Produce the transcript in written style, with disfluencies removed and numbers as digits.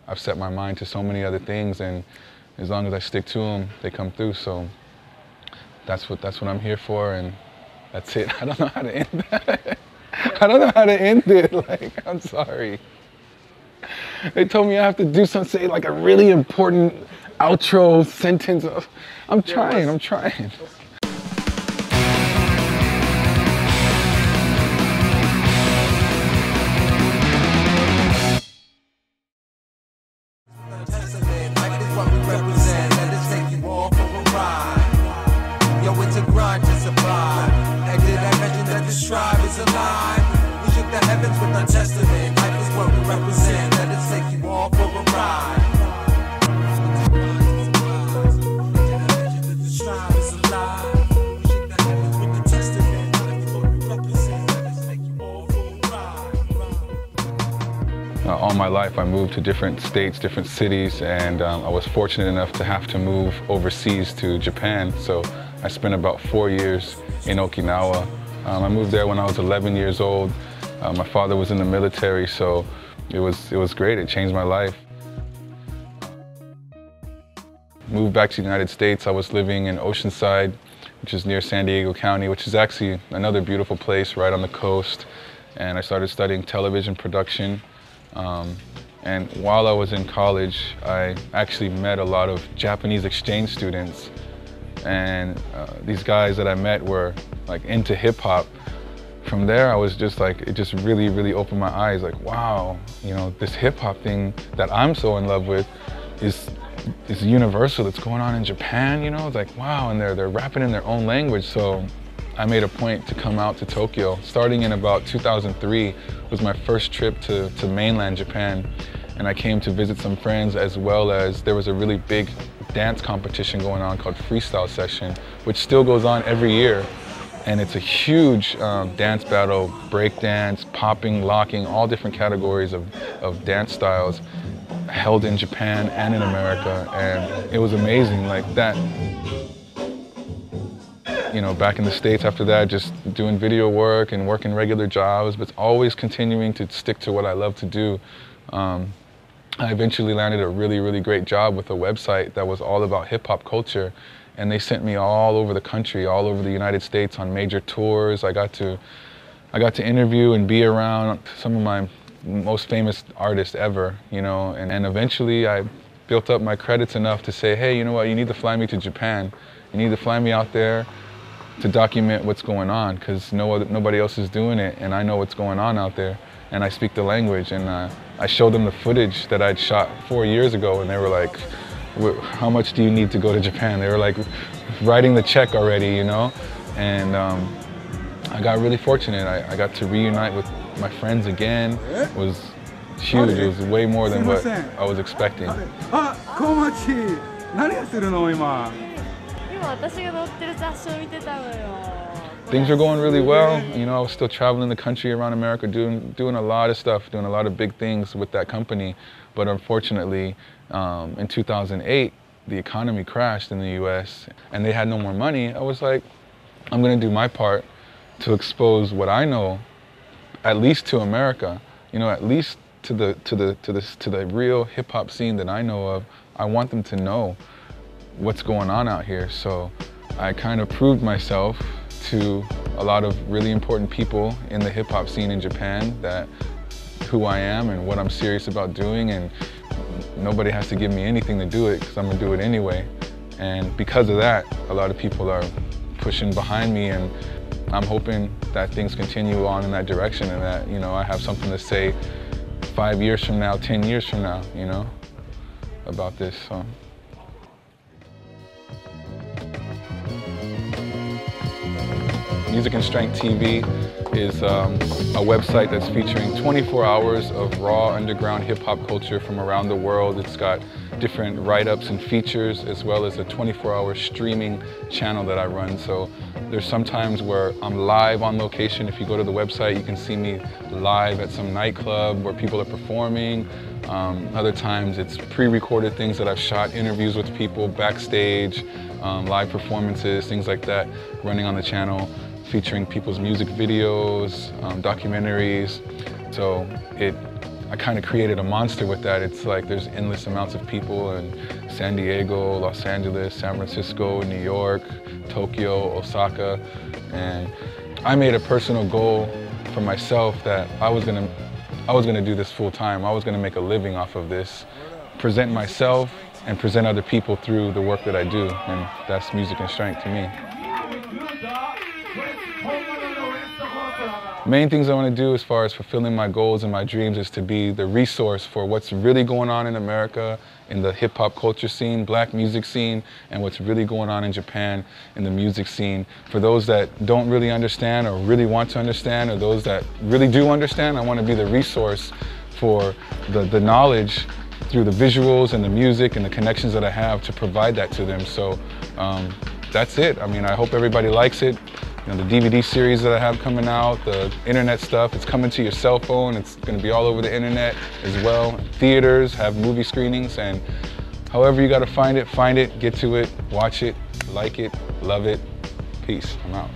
I've set my mind to so many other things, and as long as I stick to them, they come through. So that's what I'm here for, and that's it. I don't know how to end that. I don't know how to end it. Like, I'm sorry. They told me I have to do something, say like a really important outro sentence. I'm trying. Tribe is alive. We shook the heavens with our testament. Life is what we represent. Let us take you all for a ride. The tribe is alive. We shook the heavens with the testament. Life is what we represent. Let us take you all for a ride. All my life I moved to different states, different cities, and I was fortunate enough to have to move overseas to Japan. So I spent about 4 years in Okinawa. I moved there when I was 11 years old. My father was in the military, so it was great. It changed my life. Moved back to the United States. I was living in Oceanside, which is near San Diego County, which is actually another beautiful place right on the coast. And I started studying television production. And while I was in college, I actually met a lot of Japanese exchange students. And these guys that I met were like into hip hop. From there, I was just like, it just really opened my eyes. Like, wow, you know, this hip hop thing that I'm so in love with is universal. It's going on in Japan, you know. It's like, wow, and they're rapping in their own language. So I made a point to come out to Tokyo. Starting in about 2003 was my first trip to mainland Japan. And I came to visit some friends, as well as there was a really big dance competition going on called Freestyle Session, which still goes on every year. And it's a huge dance battle, break dance, popping, locking, all different categories of dance styles held in Japan and in America. And it was amazing, like that. You know, back in the States after that, just doing video work and working regular jobs, but always continuing to stick to what I love to do. I eventually landed a really great job with a website that was all about hip hop culture. And they sent me all over the country, all over the United States on major tours. I got to interview and be around some of my most famous artists ever, you know. And eventually I built up my credits enough to say, hey, you know what, you need to fly me to Japan. You need to fly me out there to document what's going on, because nobody else is doing it, and I know what's going on out there. And I speak the language, and I showed them the footage that I'd shot 4 years ago, and they were like, how much do you need to go to Japan? They were like writing the check already, you know? And I got really fortunate. I got to reunite with my friends again. It was huge. It was way more than what I was expecting. coma-chi, 何をするの今? Things were going really well. You know, I was still traveling the country around America, doing a lot of stuff, doing a lot of big things with that company. But unfortunately, in 2008, the economy crashed in the US and they had no more money. I was like, I'm gonna do my part to expose what I know, at least to America, you know, at least to the real hip hop scene that I know of. I want them to know what's going on out here. So I kind of proved myself to a lot of really important people in the hip hop scene in Japan that who I am and what I'm serious about doing, and nobody has to give me anything to do it because I'm gonna do it anyway. And because of that, a lot of people are pushing behind me, and I'm hoping that things continue on in that direction, and that, you know, I have something to say 5 years from now, 10 years from now, you know, about this. So. Music and Strength TV is a website that's featuring 24 hours of raw underground hip-hop culture from around the world. It's got different write-ups and features, as well as a 24-hour streaming channel that I run. So there's some times where I'm live on location. If you go to the website, you can see me live at some nightclub where people are performing. Other times it's pre-recorded things that I've shot, interviews with people backstage, live performances, things like that, running on the channel, featuring people's music videos, documentaries. So it I kind of created a monster with that. It's like there's endless amounts of people in San Diego, Los Angeles, San Francisco, New York, Tokyo, Osaka, and I made a personal goal for myself that I was gonna do this full time. I was gonna make a living off of this, present myself and present other people through the work that I do, and that's music and strength to me. Main things I want to do as far as fulfilling my goals and my dreams is to be the resource for what's really going on in America, in the hip-hop culture scene, black music scene, and what's really going on in Japan in the music scene. For those that don't really understand or really want to understand, or those that really do understand, I want to be the resource for the knowledge through the visuals and the music and the connections that I have to provide that to them. So that's it. I mean, I hope everybody likes it. You know, the DVD series that I have coming out, the internet stuff, it's coming to your cell phone. It's going to be all over the internet as well. Theaters have movie screenings, and however you got to find it, get to it, watch it, like it, love it. Peace. I'm out.